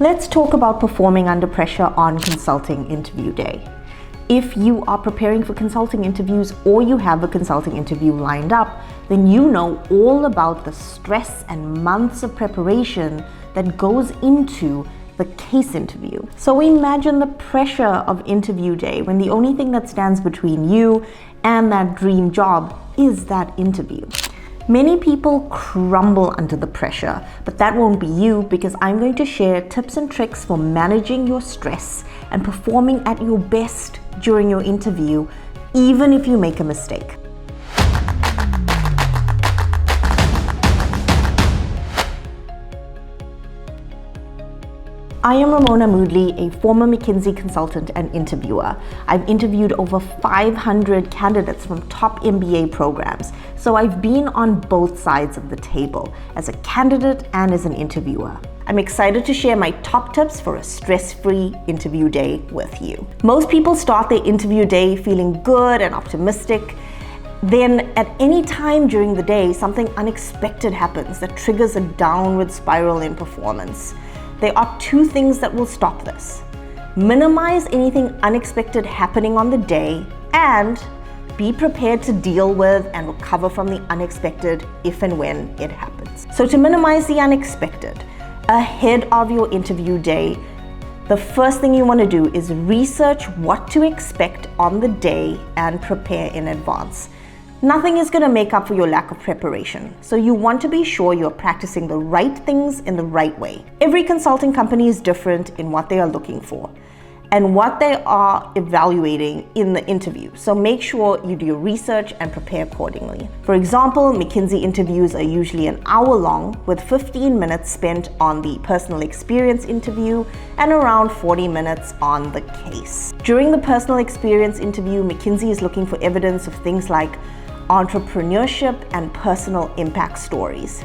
Let's talk about performing under pressure on consulting interview day. If you are preparing for consulting interviews or you have a consulting interview lined up, then you know all about the stress and months of preparation that goes into the case interview. So imagine the pressure of interview day when the only thing that stands between you and that dream job is that interview. Many people crumble under the pressure, but that won't be you, because I'm going to share tips and tricks for managing your stress and performing at your best during your interview, even if you make a mistake. I am Remona, a former McKinsey consultant and interviewer. I've interviewed over 500 candidates from top MBA programs, so I've been on both sides of the table, as a candidate and as an interviewer. I'm excited to share my top tips for a stress-free interview day with you. Most people start their interview day feeling good and optimistic. Then at any time during the day, something unexpected happens that triggers a downward spiral in performance. There are two things that will stop this. Minimize anything unexpected happening on the day and be prepared to deal with and recover from the unexpected if and when it happens. So to minimize the unexpected, ahead of your interview day, the first thing you want to do is research what to expect on the day and prepare in advance. Nothing is going to make up for your lack of preparation, so you want to be sure you're practicing the right things in the right way. Every consulting company is different in what they are looking for and what they are evaluating in the interview, so make sure you do your research and prepare accordingly. For example, McKinsey interviews are usually an hour long, with 15 minutes spent on the personal experience interview and around 40 minutes on the case. During the personal experience interview, McKinsey is looking for evidence of things like entrepreneurship and personal impact stories.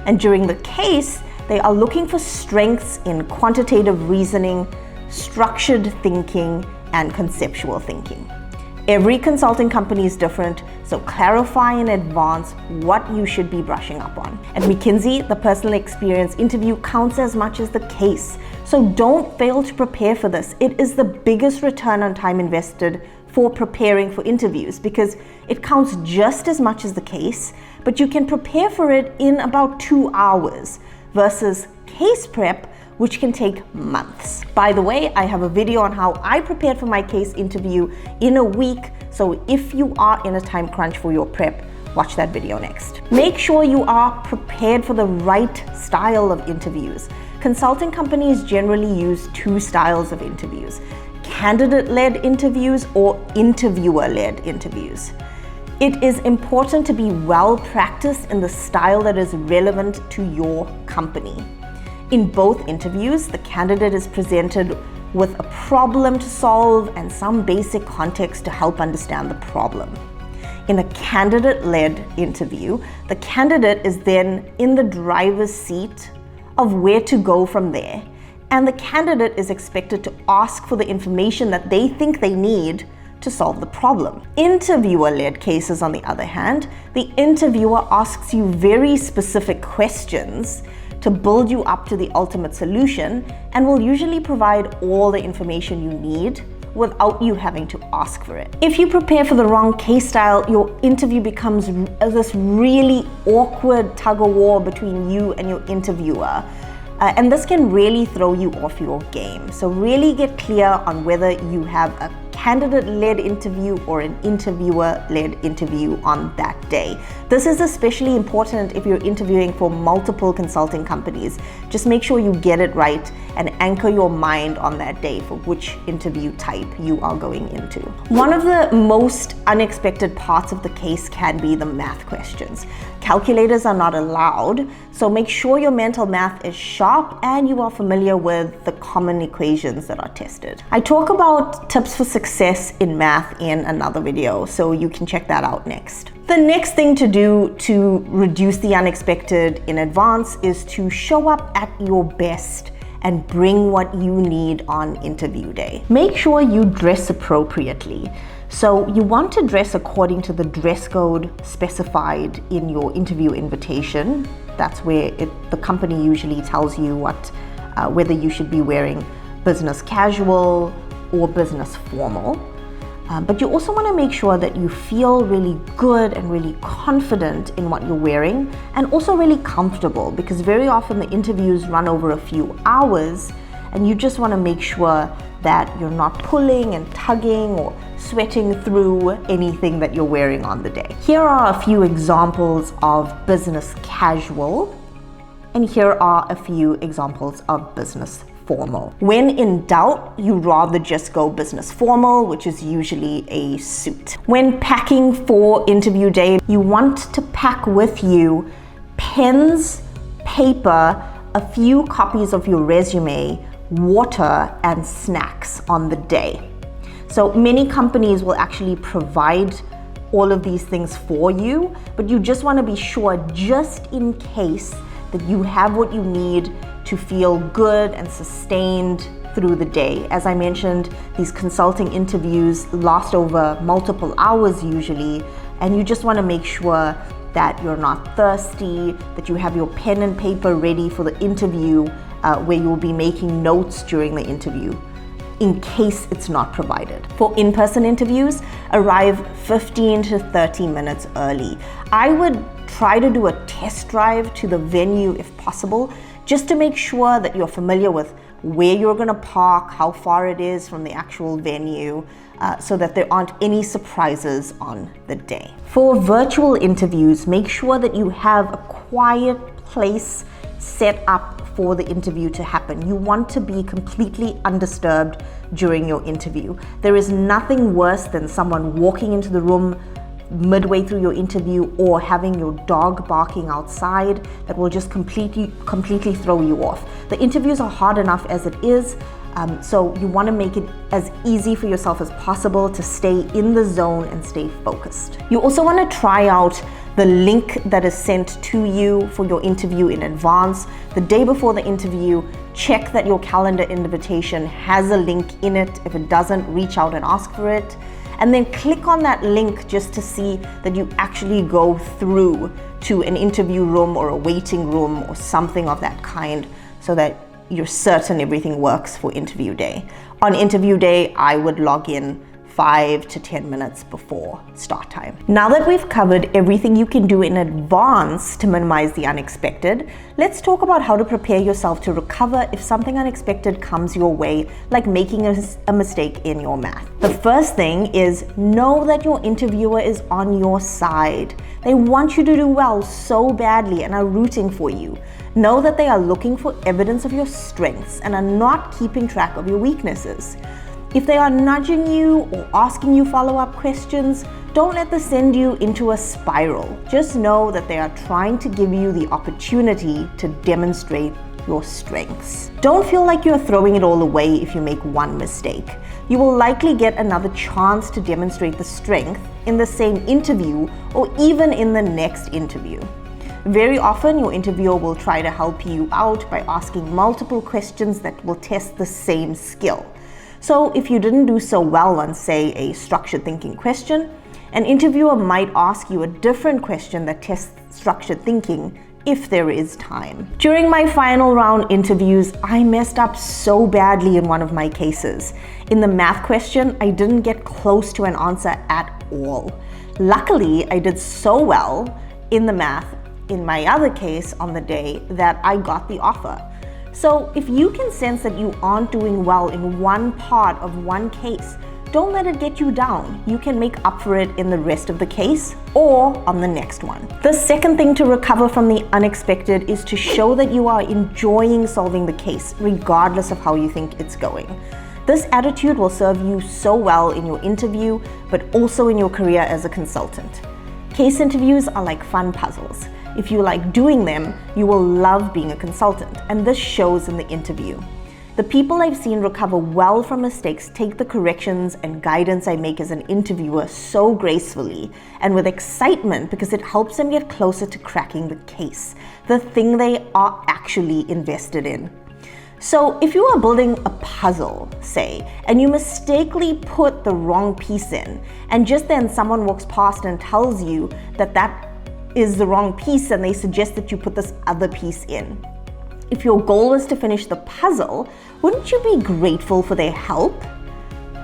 And during the case, they are looking for strengths in quantitative reasoning, structured thinking, and conceptual thinking. Every consulting company is different, so clarify in advance what you should be brushing up on. At McKinsey, the personal experience interview counts as much as the case, so don't fail to prepare for this. It is the biggest return on time invested for preparing for interviews, because it counts just as much as the case, but you can prepare for it in about 2 hours versus case prep, which can take months. By the way, I have a video on how I prepared for my case interview in a week, so if you are in a time crunch for your prep, watch that video next. Make sure you are prepared for the right style of interviews. Consulting companies generally use two styles of interviews: candidate-led interviews or interviewer-led interviews. It is important to be well practiced in the style that is relevant to your company. In both interviews, the candidate is presented with a problem to solve and some basic context to help understand the problem. In a candidate-led interview, the candidate is then in the driver's seat of where to go from there, and the candidate is expected to ask for the information that they think they need to solve the problem. Interviewer-led cases, on the other hand, the interviewer asks you very specific questions to build you up to the ultimate solution, and will usually provide all the information you need without you having to ask for it. If you prepare for the wrong case style, your interview becomes this really awkward tug-of-war between you and your interviewer. And this can really throw you off your game. So really get clear on whether you have a candidate-led interview or an interviewer-led interview on that day. This is especially important if you're interviewing for multiple consulting companies. Just make sure you get it right and anchor your mind on that day for which interview type you are going into. One of the most unexpected parts of the case can be the math questions. Calculators are not allowed, so make sure your mental math is sharp and you are familiar with the common equations that are tested. I talk about tips for success in math in another video, so you can check that out next. The next thing to do to reduce the unexpected in advance is to show up at your best and bring what you need on interview day. Make sure you dress appropriately. So you want to dress according to the dress code specified in your interview invitation. That's where the company usually tells you what whether you should be wearing business casual or business formal. But you also want to make sure that you feel really good and really confident in what you're wearing, and also really comfortable, because very often the interviews run over a few hours and you just want to make sure that you're not pulling and tugging or sweating through anything that you're wearing on the day. Here are a few examples of business casual, and here are a few examples of business formal. When in doubt, you rather just go business formal, which is usually a suit. When packing for interview day, you want to pack with you pens, paper, a few copies of your resume, water, and snacks on the day. So many companies will actually provide all of these things for you, but you just want to be sure, just in case, that you have what you need to feel good and sustained through the day. As I mentioned, these consulting interviews last over multiple hours usually, and you just want to make sure that you're not thirsty, that you have your pen and paper ready for the interview, where you'll be making notes during the interview in case it's not provided. For in-person interviews, arrive 15 to 30 minutes early. I would try to do a test drive to the venue if possible, just to make sure that you're familiar with where you're going to park, how far it is from the actual venue, so that there aren't any surprises on the day. For virtual interviews, make sure that you have a quiet place set up for the interview to happen. You want to be completely undisturbed during your interview. There is nothing worse than someone walking into the room midway through your interview, or having your dog barking outside. That will just completely throw you off. The interviews are hard enough as it is, so you want to make it as easy for yourself as possible to stay in the zone and stay focused. You also want to try out the link that is sent to you for your interview in advance. The day before the interview, check that your calendar invitation has a link in it. If it doesn't, reach out and ask for it. And then click on that link just to see that you actually go through to an interview room or a waiting room or something of that kind, so that you're certain everything works for interview day. On interview day, I would log in 5 to 10 minutes before start time. Now that we've covered everything you can do in advance to minimize the unexpected, let's talk about how to prepare yourself to recover if something unexpected comes your way, like making a mistake in your math. The first thing is know that your interviewer is on your side. They want you to do well so badly and are rooting for you. Know that they are looking for evidence of your strengths and are not keeping track of your weaknesses. If they are nudging you or asking you follow-up questions, don't let this send you into a spiral. Just know that they are trying to give you the opportunity to demonstrate your strengths. Don't feel like you're throwing it all away if you make one mistake. You will likely get another chance to demonstrate the strength in the same interview, or even in the next interview. Very often, your interviewer will try to help you out by asking multiple questions that will test the same skill. So if you didn't do so well on, say, a structured thinking question, an interviewer might ask you a different question that tests structured thinking if there is time. During my final round interviews, I messed up so badly in one of my cases. In the math question, I didn't get close to an answer at all. Luckily, I did so well in the math in my other case on the day that I got the offer. So if you can sense that you aren't doing well in one part of one case, don't let it get you down. You can make up for it in the rest of the case or on the next one. The second thing to recover from the unexpected is to show that you are enjoying solving the case, regardless of how you think it's going. This attitude will serve you so well in your interview, but also in your career as a consultant. Case interviews are like fun puzzles. If you like doing them, you will love being a consultant, and this shows in the interview. The people I've seen recover well from mistakes take the corrections and guidance I make as an interviewer so gracefully and with excitement, because it helps them get closer to cracking the case, the thing they are actually invested in. So if you are building a puzzle, say, and you mistakenly put the wrong piece in, and just then someone walks past and tells you that that is the wrong piece, and they suggest that you put this other piece in, If your goal was to finish the puzzle, wouldn't you be grateful for their help?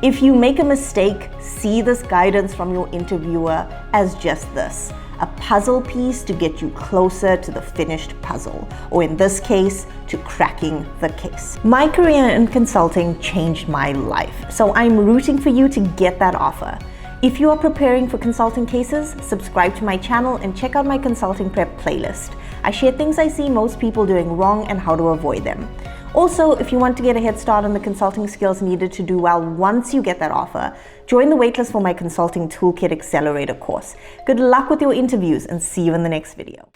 If you make a mistake, see this guidance from your interviewer as just this: a puzzle piece to get you closer to the finished puzzle, or in this case, to cracking the case. My career in consulting changed my life, so I'm rooting for you to get that offer. If you are preparing for consulting cases, subscribe to my channel and check out my consulting prep playlist. I share things I see most people doing wrong and how to avoid them. Also, if you want to get a head start on the consulting skills needed to do well once you get that offer, join the waitlist for my Consulting Toolkit Accelerator course. Good luck with your interviews and see you in the next video.